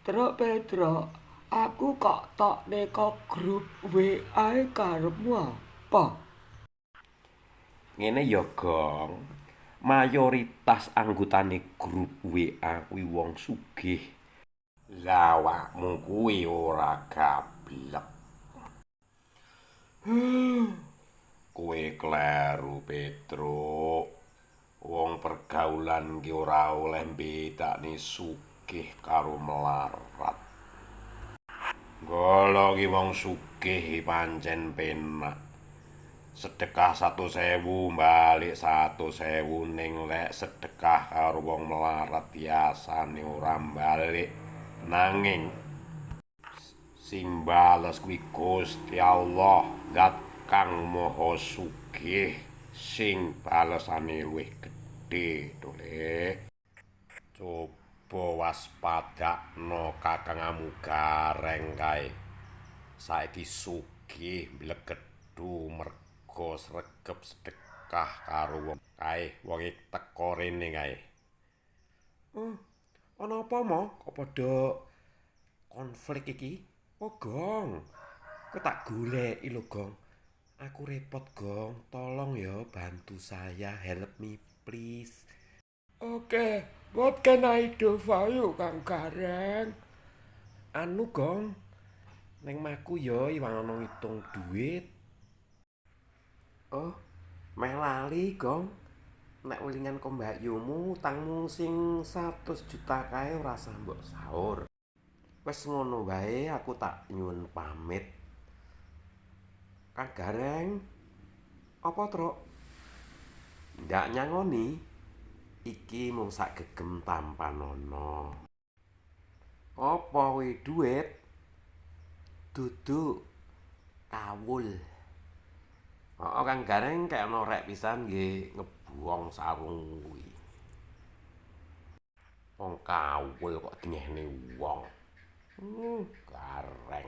Truk Pedro, aku kok tok neka grup WA karepmu apa? Ngene ya, Gong. Mayoritas anggotane grup WA kuwi wong sugih. Lah awakmu kuwi ora gablek. Kowe kleru, Petruk. Wong pergaulan ki ora oleh mbedakne sugih karo melarat. Golo ki wong sugih pancen penak. Sedekah 100.000 balik 100.000 ning lek sedekah karo wong melarat biasane ora balik. Nanging sing bales kuwi Gusti Allah, Zat kang Maha Sugih, sing balesane luwih gedhe to Le. Coba waspadakno kakangmu gareng kae. Saiki sugih mblegedhu merga sregep sedekah karo wong kae. Wonge teko rene kae. Ana apa mo? Kok padha konflik iki? Oh, Gong. Kok tak goleki lho, Gong. Aku repot, Gong. Tolong ya bantu saya, help me please. Oke, what can I do for you, Kang Gareng? Anu, Gong. Neng maku ya iwang ana ngitung duit. Oh, meh lali, Gong. Nek welingan kok mbakyumu utangmu sing 100 juta kae ora usah mbok saur. Wes ngono wae aku tak nyuwun pamit. Kang Gareng, apa truk? Ndak nyangoni. Iki mung sak gegem tampanono. Apa kuwi duit? Dudu kawul. Oh, Kang Gareng kayak ono rek pisan nggih ngebuang sarung kuwi. Wong kawul kok dingehne wong. Gareng.